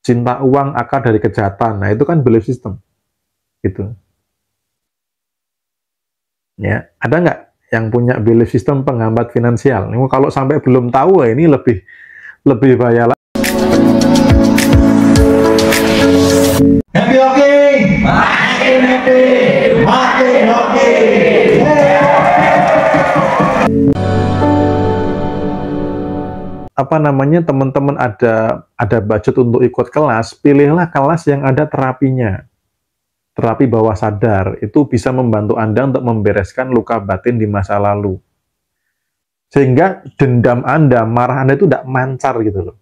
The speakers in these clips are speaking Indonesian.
cinta uang akar dari kejahatan. Nah, itu kan belief system. Gitu. Ya, ada nggak yang punya belief system penghambat finansial? Ini kalau sampai belum tahu, ini lebih bahaya lagi. Happy hockey, makin happy, makin hockey. Apa namanya, teman-teman ada budget untuk ikut kelas, pilihlah kelas yang ada terapinya. Terapi bawah sadar itu bisa membantu Anda untuk membereskan luka batin di masa lalu. Sehingga dendam Anda, marah Anda itu tidak mancar gitu loh.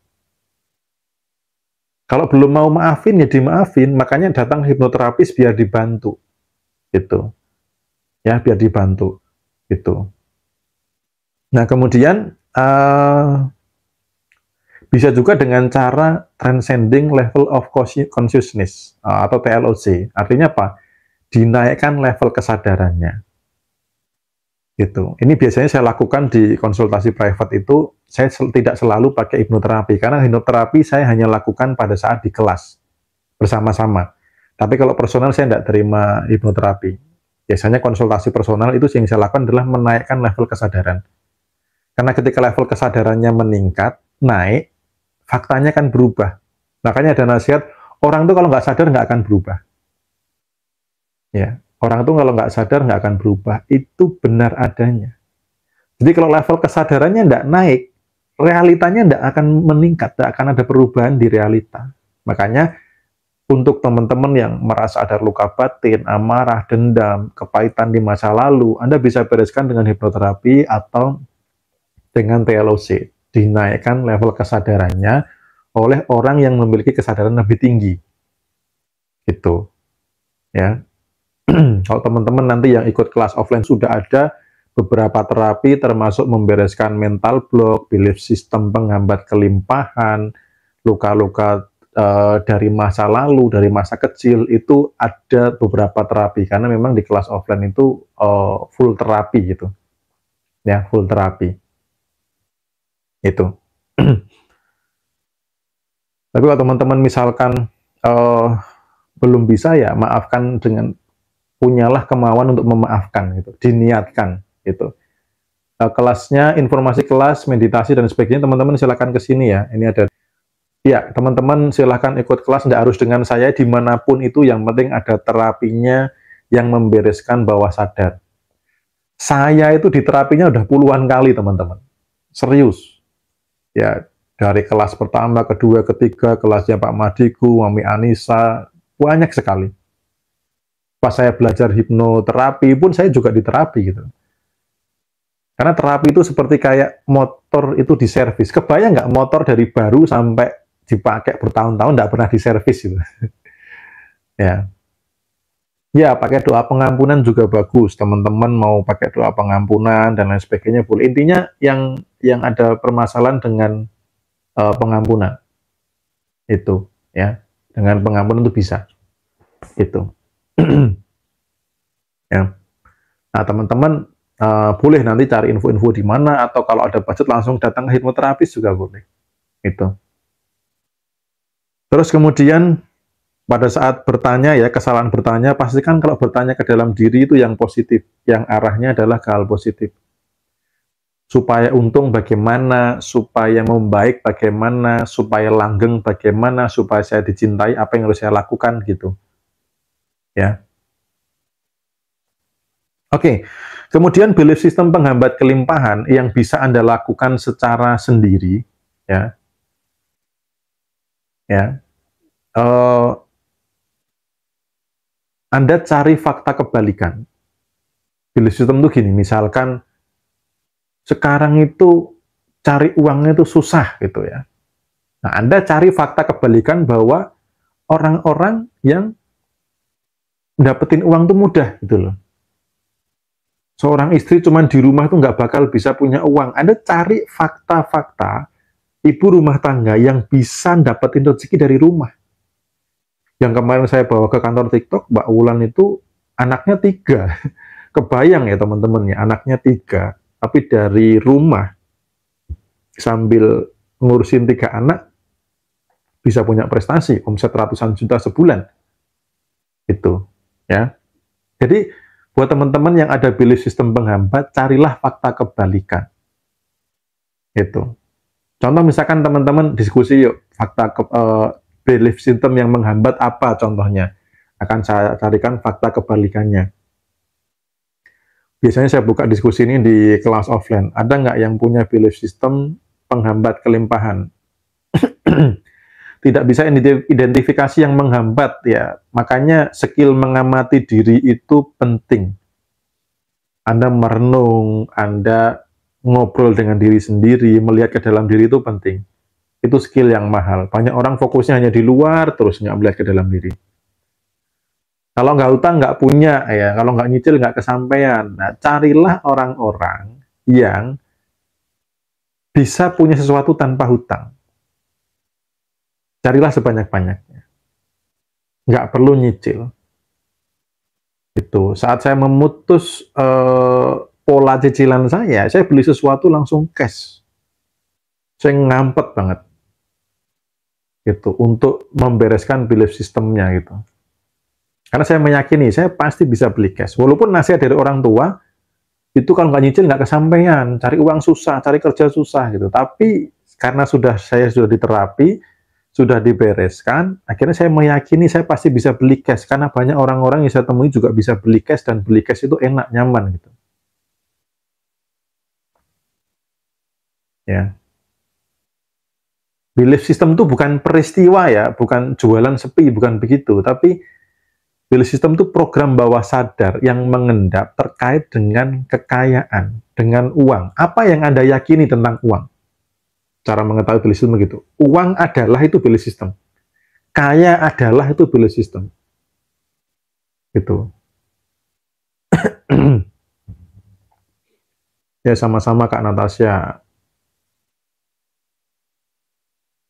Kalau belum mau maafin ya dimaafin, makanya datang hipnoterapis biar dibantu. Gitu. Ya, biar dibantu. Gitu. Nah, kemudian bisa juga dengan cara transcending level of consciousness atau TLOC. Artinya apa? Dinaikkan level kesadarannya. Gitu. Ini biasanya saya lakukan di konsultasi private itu, saya tidak selalu pakai hipnoterapi, karena hipnoterapi saya hanya lakukan pada saat di kelas, bersama-sama. Tapi kalau personal saya tidak terima hipnoterapi. Biasanya konsultasi personal itu yang saya lakukan adalah menaikkan level kesadaran. Karena ketika level kesadarannya meningkat, naik, faktanya kan berubah. Makanya ada nasihat, orang itu kalau nggak sadar nggak akan berubah. Ya, orang itu kalau nggak sadar nggak akan berubah. Itu benar adanya. Jadi kalau level kesadarannya nggak naik, realitanya nggak akan meningkat, nggak akan ada perubahan di realita. Makanya untuk teman-teman yang merasa ada luka batin, amarah, dendam, kepahitan di masa lalu, Anda bisa bereskan dengan hipnoterapi atau dengan TLOC. Dinaikkan level kesadarannya oleh orang yang memiliki kesadaran lebih tinggi. Gitu. Ya. Kalau teman-teman nanti yang ikut kelas offline sudah ada beberapa terapi termasuk membereskan mental block, belief system penghambat kelimpahan, luka-luka dari masa lalu, dari masa kecil, itu ada beberapa terapi karena memang di kelas offline itu full terapi gitu. Ya, full terapi. Itu. Tapi kalau teman-teman misalkan belum bisa, ya maafkan dengan punyalah kemauan untuk memaafkan gitu, diniatkan gitu. Kelasnya, informasi kelas, meditasi dan sebagainya, teman-teman silakan ke sini ya. Ini ada. Ya, teman-teman silahkan ikut kelas, tidak harus dengan saya, dimanapun itu, yang penting ada terapinya yang membereskan bawah sadar. Saya itu di terapinya udah puluhan kali, teman-teman. Serius. Ya, dari kelas pertama, kedua, ketiga, kelasnya Pak Madiku, Mami Anissa, banyak sekali. Pas saya belajar hipnoterapi pun saya juga di terapi gitu. Karena terapi itu seperti kayak motor itu diservis. Kebayang nggak motor dari baru sampai dipakai bertahun-tahun nggak pernah diservis gitu. Ya. Ya, pakai doa pengampunan juga bagus. Teman-teman mau pakai doa pengampunan dan lain sebagainya boleh. Intinya yang ada permasalahan dengan pengampunan itu, ya, dengan pengampunan itu bisa, itu. Ya. Nah, teman-teman boleh nanti cari info-info di mana, atau kalau ada budget langsung datang ke hipnoterapis juga boleh. Itu. Terus kemudian pada saat bertanya, ya, kesalahan bertanya, pastikan kalau bertanya ke dalam diri itu yang positif, yang arahnya adalah ke hal positif. Supaya untung bagaimana, supaya membaik bagaimana, supaya langgeng bagaimana, supaya saya dicintai, apa yang harus saya lakukan gitu. Ya. Oke. Kemudian belief system penghambat kelimpahan yang bisa Anda lakukan secara sendiri, ya. Ya. Anda cari fakta kebalikan. Belief system itu gini, misalkan sekarang itu cari uangnya itu susah gitu ya. Nah, Anda cari fakta kebalikan bahwa orang-orang yang dapetin uang itu mudah gitu loh. Seorang istri cuman di rumah itu nggak bakal bisa punya uang. Anda cari fakta-fakta ibu rumah tangga yang bisa dapetin rezeki dari rumah. Yang kemarin saya bawa ke kantor TikTok, Mbak Wulan itu anaknya 3. Kebayang ya teman-teman ya, anaknya 3. Tapi dari rumah sambil ngurusin 3 anak bisa punya prestasi, omset ratusan juta sebulan. Itu, ya. Jadi, buat teman-teman yang ada belief system penghambat, carilah fakta kebalikan. Itu. Contoh misalkan teman-teman diskusi yuk, belief system yang menghambat apa contohnya. Akan saya carikan fakta kebalikannya. Biasanya saya buka diskusi ini di kelas offline. Ada nggak yang punya belief system penghambat kelimpahan? Tidak bisa identifikasi yang menghambat ya. Makanya skill mengamati diri itu penting. Anda merenung, Anda ngobrol dengan diri sendiri, melihat ke dalam diri itu penting. Itu skill yang mahal. Banyak orang fokusnya hanya di luar, terus nggak melihat ke dalam diri. Kalau nggak utang, nggak punya, ya. Kalau nggak nyicil, nggak kesampaian. Nah, carilah orang-orang yang bisa punya sesuatu tanpa hutang. Carilah sebanyak-banyaknya. Nggak perlu nyicil. Itu. Saat saya memutus pola cicilan saya beli sesuatu langsung cash. Saya ngampet banget. Gitu. Untuk membereskan belief sistemnya gitu. Karena saya meyakini, saya pasti bisa beli cash. Walaupun nasihat dari orang tua, itu kalau nggak nyicil nggak kesampaian, cari uang susah, cari kerja susah gitu. Tapi karena saya sudah diterapi, sudah dibereskan, akhirnya saya meyakini saya pasti bisa beli cash. Karena banyak orang-orang yang saya temui juga bisa beli cash, dan beli cash itu enak, nyaman gitu. Ya. Belief system itu bukan peristiwa ya, bukan jualan sepi, bukan begitu. Tapi belief system itu program bawah sadar yang mengendap terkait dengan kekayaan, dengan uang. Apa yang Anda yakini tentang uang? Cara mengetahui belief system begitu. Uang adalah itu belief system. Kaya adalah itu belief system. Gitu. Ya, sama-sama Kak Natasha.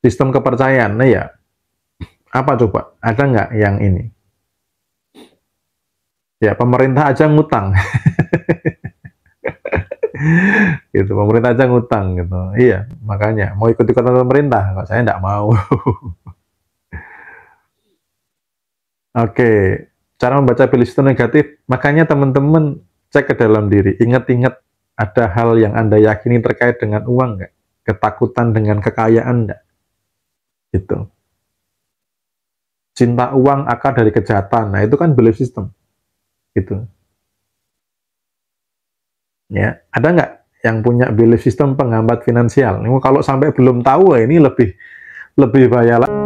Sistem kepercayaan, nah ya. Apa coba? Ada nggak yang ini? Ya, pemerintah aja ngutang. Gitu, pemerintah aja ngutang gitu. Iya, makanya mau ikut-ikutan pemerintah, kok saya nggak mau. Oke, cara membaca belief system negatif, makanya teman-teman cek ke dalam diri, ingat-ingat ada hal yang Anda yakini terkait dengan uang nggak? Ketakutan dengan kekayaan nggak? Gitu. Cinta uang akar dari kejahatan, nah itu kan belief system. Gitu. Ya, ada nggak yang punya belief system penghambat finansial? Ini kalau sampai belum tahu, ini lebih bahaya lagi.